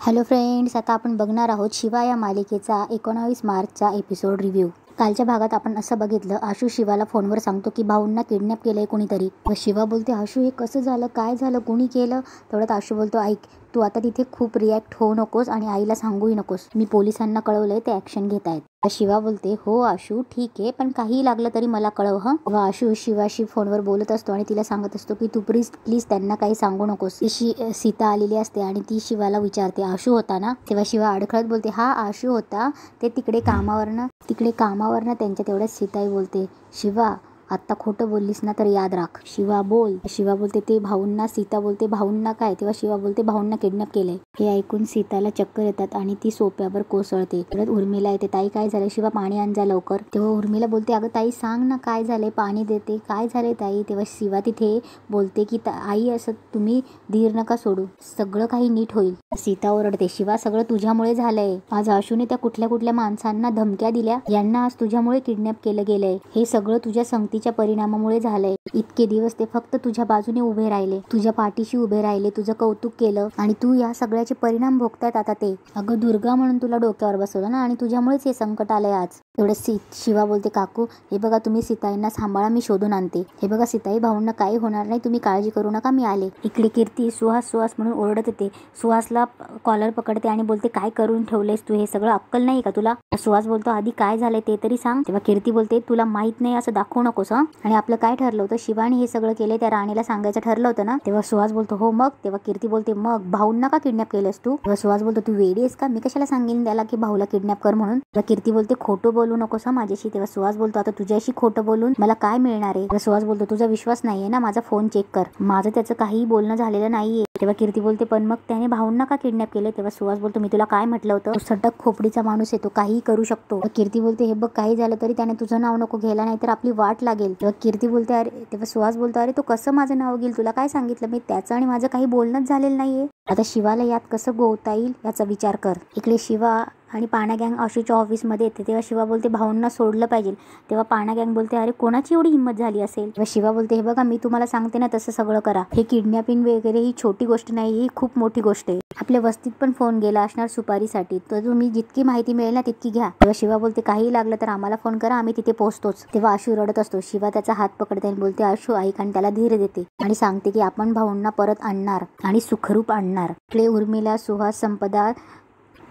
Hello friends, आता आपण बघणार आहोत शिवा या मालिकेचा 19 मार्चचा एपिसोड रिव्ह्यू। कालच्या भागात आपण असं बघितलं, आशू शिवाला फोनवर सांगतो की भाऊंना किडनॅप केलंय कोणीतरी। व शिवा बोलते, आशू हे कसं झालं, काय झालं, कोणी केलं? तेवढ्यात आशू बोलतो, ऐक तू आता तिथे खूप रिॲक्ट होऊ नकोस आणि आईला सांगूही नकोस, मी पोलिसांना कळवलंय, ते ॲक्शन घेत आहेत। शिवा बोलते, हो आशू ठीक आहे, पण काही लागलं तरी मला कळव हं। व आशू शिवाशी फोनवर बोलत असतो आणि तिला सांगत असतो की तू प्लीज त्यांना काही सांगू नकोस। सीता आलेली असते आणि ती शिवाला विचारते, आशू होता ना? तेव्हा शिवा अडखळत बोलते, हा आशू होता, ते तिकडे कामावरनं त्यांच्या तेवढ्यात सीताई बोलते, शिवा आत्ता खोटं बोललीस ना तर याद राख। शिवा बोलते ते भाऊंना, सीता बोलते भाऊंना काय? तेव्हा शिवा बोलते भाऊंना किडनॅप केलंय। हे ऐकून सीताला चक्कर येतात आणि ती सोप्यावर कोसळते। परत उर्मिला येते, ताई काय झालं? शिवा पाणी आण जा लवकर। तेव्हा उर्मिला बोलते, अगं ताई सांग ना काय झालंय, पाणी देते, काय झालंय ताई? तेव्हा शिवा तिथे बोलते की आई असं तुम्ही धीर नका सोडू, सगळं काही नीट होईल। सीता ओरडते, शिवा सगळं तुझ्यामुळे झालंय, आज आशूने त्या कुठल्या माणसांना धमक्या दिल्या, यांना आज तुझ्यामुळे किडनॅप केलं गेलंय, हे सगळं तुझ्या संगतीच्या परिणामामुळे झालंय। इतके दिवस ते फक्त तुझ्या बाजूने उभे राहिले, तुझ्या पाठीशी उभे राहिले, तुझं कौतुक केलं आणि तू या सगळ्याचे परिणाम भोगतायत आता ते। अगं दुर्गा म्हणून तुला डोक्यावर बसवलं ना आणि तुझ्यामुळेच हे संकट आलंय आज। एवढं शिवा बोलते, काकू हे बघा तुम्ही सीताईंना सांभाळा, मी शोधून आणते। हे बघा सीताई, भाऊंना काही होणार नाही, तुम्ही काळजी करू नका, मी आले। इकडे कीर्ती सुहास म्हणून ओरडत येते, सुहासला कॉलर पकडते आणि बोलते, काय करून ठेवलेस तू, हे सगळं अक्कल नाही का तुला? सुहास बोलतो, आधी काय झालंय ते तरी सांग। तेव्हा कीर्ती बोलते, तुला माहित नाही असं दाखवू नकोस हं। आणि आपलं काय ठरलं होतं, शिवाने हे सगळं केलंय, त्या राणीला सांगायचं ठरलं होतं ना? तेव्हा सुहास बोलतो, हो मग? तेव्हा कीर्ती बोलते, मग भाऊंना का किडनॅप केलंस तू? तेव्हा सुहास बोलतो, तू वेडी आहेस का? मी कशाला सांगेन त्याला की भाऊला किडनॅप कर म्हणून? तेव्हा कीर्ती बोलते, खोटं बोलू नकोस माझ्याशी। तेव्हा सुहास बोलतो, आता तुझ्याशी खोटं बोलून मला काय मिळणार आहे? तेव्हा सुहास बोलतो, तुझा विश्वास नाहीये ना, माझा फोन चेक कर, माझं त्याचं काही बोलणं झालेलं नाहीये। तेव्हा कीर्ती बोलते, पण मग त्याने भाऊंना का किडनॅप केलं? तेव्हा सुहास बोलतो, मी तुला काय म्हटलं होतं, तो सटक खोपडीचा माणूस आहे, तो काही करू शकतो। कीर्ती बोलते, हे बघ काही झालं तरी त्याने तुझं नाव नको घ्यायला, नाही तर आपली वाट लागेल। तेव्हा कीर्ती बोलते, अरे तेव्हा सुहास बोलतो, अरे तो कसं माझं नाव घेईल, तुला काय सांगितलं मी, त्याचं आणि माझं काही बोलणंच झालेलं नाहीये, आता शिवाला यात कसं गोवता येईल याचा विचार कर। इकडे शिवा आणि पाना गँग आशूच्या ऑफिसमध्ये येते। तेव्हा शिवा बोलते, भाऊंना सोडलं पाहिजे। तेव्हा पाना गँग बोलते, अरे कोणाची एवढी हिंमत झाली असेल? तेव्हा शिवा बोलते, हे बघा मी तुम्हाला सांगते ना तसं सगळं करा, हे किडनॅपिंग वगैरे ही छोटी गोष्ट नाही, ही खूप मोठी गोष्ट आहे। आपल्या वस्तीत पण फोन गेला असणार सुपारीसाठी, तर तुम्ही जितकी माहिती मिळेल ना तितकी घ्या। तेव्हा शिवा बोलते, काही लागलं तर आम्हाला फोन करा, आम्ही तिथे पोहोचतोच। तेव्हा आशू रडत असतो, शिवा त्याचा हात पकडते आणि बोलते, आशू ऐक, आणि त्याला धीर देते आणि सांगते की आपण भाऊंना परत आणणार आणि सुखरूप आणणार। इकडे उर्मिला, सुहास, संपदा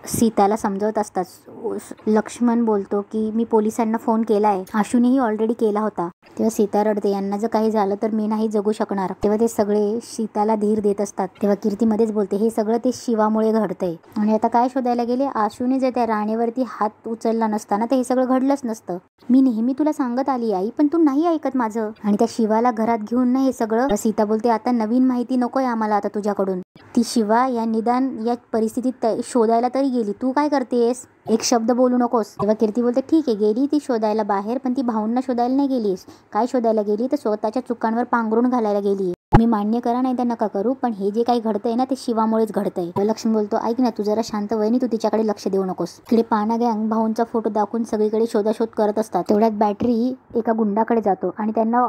सीताला समजवत असतात। लक्ष्मण बोलतो की मी पोलिसांना फोन केलाय, आशूनेही ऑलरेडी केला होता। तेव्हा सीता रडते, यांना जर काही झालं तर मी नाही जगू शकणार। तेव्हा ते सगळे सीताला धीर देत असतात। तेव्हा कीर्ती मध्येच बोलते, हे सगळं ते शिवामुळे घडतंय आणि आता काय शोधायला गेले, आशूने जर त्या राणीवरती हात उचलला नसता ना तर हे सगळं घडलंच नसतं। मी नेहमी तुला सांगत आली आई, पण तू नाही ऐकत माझं, आणि त्या शिवाला घरात घेऊन ना हे सगळं। सीता बोलते, आता नवीन माहिती नकोय आम्हाला आता तुझ्याकडून, ती शिवा या निदान या परिस्थितीत शोधायला तरी गेली, तू काय करतेस, एक शब्द बोलू नकोस। तेव्हा कीर्ती बोलते, ठीक आहे गेली ती शोधायला बाहेर, पण ती भाऊंना शोधायला नाही गेलीस, काय शोधायला गेली तर स्वतःच्या चुकांवर पांघरून घालायला गेली। मी मान्य करा नाही तर नका करू, पण हे जे काही घडतंय ना ते शिवामुळेच घडतंय। लक्ष्मण बोलतो, ऐक ना तू जरा शांत वहिनी, तू तिच्याकडे लक्ष देऊ नकोस। इकडे पाना गँग भाऊंचा फोटो दाखवून सगळीकडे शोधाशोध करत असतात। तेवढ्यात बॅटरी एका गुंडाकडे जातो आणि त्यांना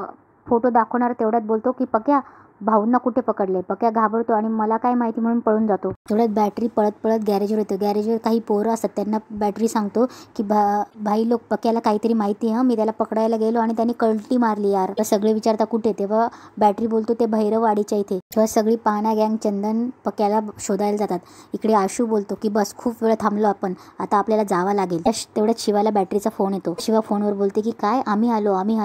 फोटो दाखवणार तेवढ्यात बोलतो की पक्या भाऊंना कुठे पकडले? पक्या घाबरतो आणि मला काय माहिती म्हणून पळून जातो। तेवढ्यात बॅटरी पळत गॅरेजवर येतो। गॅरेजवर काही पोरं असतात, त्यांना बॅटरी सांगतो की भाई लोक, पक्याला काहीतरी माहिती आहे, मी त्याला पकडायला गेलो आणि त्याने कल्टी मारली यार। तर सगळे विचारता कुठे? तेव्हा बॅटरी बोलतो, ते भैरववाडीच्या इथे। तेव्हा सगळी पाना गँग चंदन पक्याला शोधायला जातात। इकडे आशू बोलतो की बस खूप वेळ थांबलो आपण, आता आपल्याला जावं लागेल। तेवढ्यात शिवाला बॅटरीचा फोन येतो। शिवा फोनवर बोलते की काय, आम्ही आलो आणि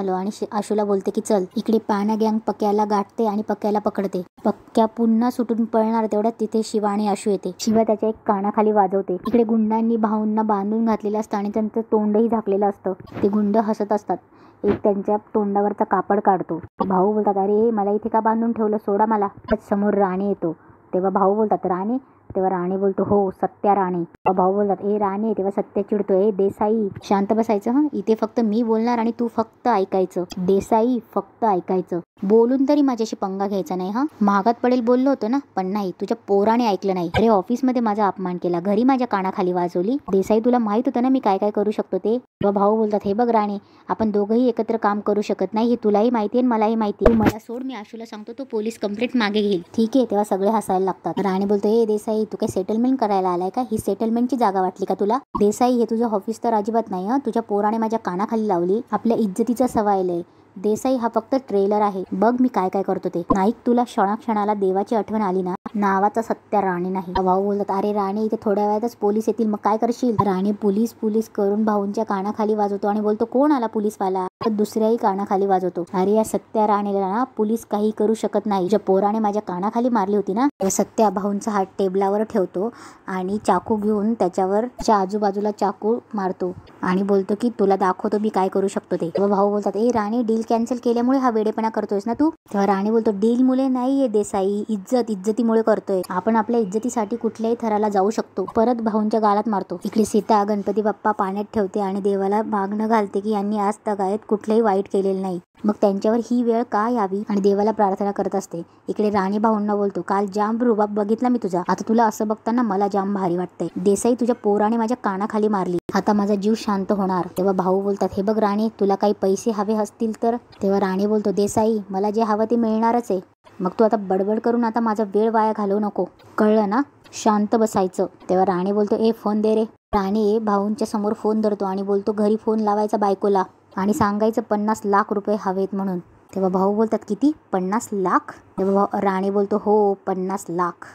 आशूला बोलते की चल। इकडे पाना गँग पक्याला गाठते आणि पक्याला पकडते। पक्या पुन्हा सुटून पळणार, तेवढ्यात तिथे शिवा आणि आशू येते। शिवा त्याच्या एक कानाखाली वाजवते। इकडे गुंडांनी भाऊंना बांधून घातलेलं असतं आणि त्यांचं तोंडही झाकलेलं असतं। ते गुंड हसत असतात। एक त्यांच्या तोंडावरचा कापड काढतो। भाऊ बोलतात, अरे मला इथे का बांधून ठेवलं, सोडा मला। समोर राणे येतो। तेव्हा भाऊ बोलतात, राणे? तेव्हा राणे बोलतो, हो सत्या राणे। भाऊ बोलतात, ए राणे। तेव्हा सत्या चिडतो, ए देसाई शांत बसायचं हं, इथे फक्त मी बोलणार आणि तू फक्त ऐकायचं। देसाई फक्त ऐकायचं, बोलून तरी माझ्याशी पंगा घ्यायचा नाही हा। महागात पडेल बोललो होतो ना, पण नाही, तुझ्या पोराने ऐकलं नाही। अरे ऑफिसमध्ये माझा अपमान केला, घरी माझ्या कानाखाली वाजवली। देसाई तुला माहित होतं ना मी काय काय करू शकतो ते। तेव्हा भाऊ बोलतात, हे बघ राणे, आपण दोघंही एकत्र काम करू शकत नाही, हे तुलाही माहिती आहे मलाही माहिती आहे। मला सोड, मी आशूला सांगतो, तो पोलीस कंप्लेंट मागे घेईल, ठीक आहे? तेव्हा सगळे हसायला लागतात। राणे बोलतो, हे देसाई देसाई तू काय सेटलमेंट करायला आलाय का? ही सेटलमेंटची जागा वाटली का तुला? देसाई हे तुझं ऑफिस तर अजिबात नाही हं. तुझ्या पोराने माझ्या कानाखाली लावली. आपल्या इज्जतीचा सवायलय. देसाई हा फक्त ट्रेलर आहे. बघ मी काय काय करतो ते. नाईक तुला क्षणाक्षणाला देवाची आठवण आली ना, नावाचा सत्या राणे नाही. भाऊ बोलतात अरे राणे इथे थोड्या वेळातच पोलीस येतील, मग काय करशील? राणे पोलीस पोलीस करून भाऊंच्या कानाखाली वाजवतो आणि बोलतो कोण आला पोलीसवाला? तर दुसऱ्याही कानाखाली वाजवतो. अरे या सत्या राणेला ना पोलीस काही करू शकत नाही. ज्या पोराने माझ्या कानाखाली मारली होती ना, सत्या भाऊंचा हात टेबलावर ठेवतो आणि चाकू घेऊन त्याच्यावर आजूबाजूला चाकू मारतो आणि बोलतो की तुला दाखवतो मी काय करू शकतो ते. तेव्हा भाऊ बोलतात ए राणे डील कॅन्सल केल्यामुळे हा वेडेपणा करतोयस ना तू? तेव्हा राणे बोलतो डील मुळे नाहीये देसाई, इज्जतीमुळे करतोय. आपण आपल्या इज्जतीसाठी कुठल्याही थराला जाऊ शकतो. परत भाऊंच्या गालात मारतो. इकडे सीता गणपती बाप्पा पाण्यात ठेवते आणि देवाला मागणं घालते की यांनी आज तगायत कुठलंही वाईट केलेलं नाही, मग त्यांच्यावर ही वेळ का यावी आणि देवाला प्रार्थना करत असते. इकडे राणे भाऊंना बोलतो काल जाम रुबाब बघितला मी तुझा, आता तुला असं बघताना मला जाम भारी वाटतंय. देसाई तुझ्या पोराने माझ्या कानाखाली मारली, आता माझा जीव शांत होणार. तेव्हा भाऊ बोलतात हे बघ राणे तुला काही पैसे हवे असतील तर? तेव्हा राणे बोलतो देसाई मला जे हवं ते मिळणारच आहे, मग तू आता बडबड करून आता माझा वेळ वाया घालवू नको, कळलं ना? शांत बसायचं. तेव्हा राणे बोलतो ए फोन दे रे. राणे भाऊंच्या समोर फोन धरतो आणि बोलतो घरी फोन लावायचा बायकोला आणि सांगायचं 50 लाख रुपये हवेत म्हणून. तेव्हा भाऊ बोलतात किती? 50 लाख? तेव्हा राणे बोलतो हो 50 लाख.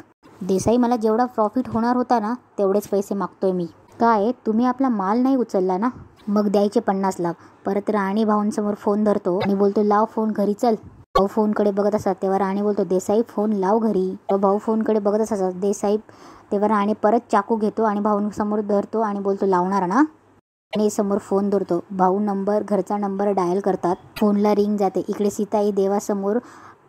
देसाई मला जेवढा प्रॉफिट होणार होता ना तेवढेच पैसे मागतोय मी. काय तुम्ही आपला माल नाही उचलला ना, मग द्यायचे 50 लाख. परत राणे भाऊंसमोर फोन धरतो आणि बोलतो लाव फोन घरी चल. भाऊ फोनकडे बघत असतात तेव्हा राणे बोलतो देसाई फोन लाव घरी. भाऊ फोनकडे बघत असतात देसाई. तेव्हा राणे परत चाकू घेतो आणि भाऊंसमोर धरतो आणि बोलतो लावणार ना. आणि समोर फोन धरतो. भाऊ घरचा नंबर डायल करतात. फोनला रिंग जाते. इकडे सीता ही देवासमोर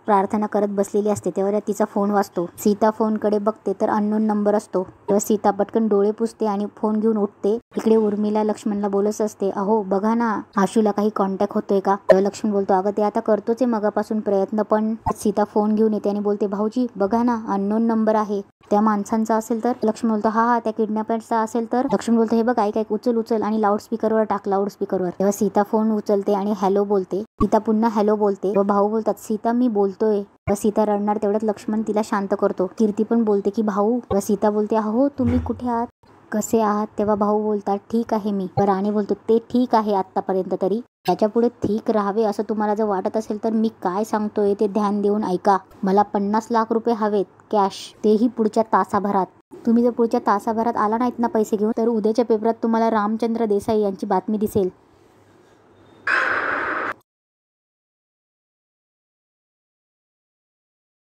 प्रार्थना करत बसलेली असते. तेव्हा तिचा फोन वाजतो. सीता फोनकडे बघते तर अननोन नंबर असतो. तेव्हा सीता पटकन डोळे पुसते आणि फोन घेऊन उठते. इकडे उर्मिला लक्ष्मणला बोलत असते अहो बघा ना आशूला काही कॉन्टॅक्ट होतोय का? तेव्हा लक्ष्मण बोलतो अगं ते आता करतोच आहे मगापासून प्रयत्न, पण सीता फोन घेऊन येते आणि बोलते भाऊजी बघा ना अननोन नंबर आहे, त्या माणसांचा असेल तर? लक्ष्मण बोलतो हा त्या किडनॅपर्सचा असेल तर? लक्ष्मण बोलतो हे बघ ऐक उचल आणि लाऊडस्पीकरवर टाक लाऊडस्पीकरवर. तेव्हा सीता फोन उचलते आणि हॅलो बोलते. सीता पुन्हा हॅलो बोलते व भाऊ बोलतात सीता मी बोलतोय. व सीता रडणार तेवढ्यात लक्ष्मण तिला शांत करतो. कीर्ती पण बोलते की भाऊ. व सीता बोलते अहो तुम्ही कुठे आहात, कसे आहात? तेव्हा भाऊ बोलतात ठीक आहे मी. व राणे बोलतो ते ठीक आहे आतापर्यंत, तरी त्याच्या पुढे ठीक राहावे असं तुम्हाला जर वाटत असेल तर मी काय सांगतोय ते ध्यान देऊन ऐका. मला 50 लाख रुपये हवेत कॅश, तेही पुढच्या तासाभरात. तुम्ही जर पुढच्या तासाभरात आला नाहीत ना पैसे घेऊन तर उद्याच्या पेपरात तुम्हाला रामचंद्र देसाई यांची बातमी दिसेल.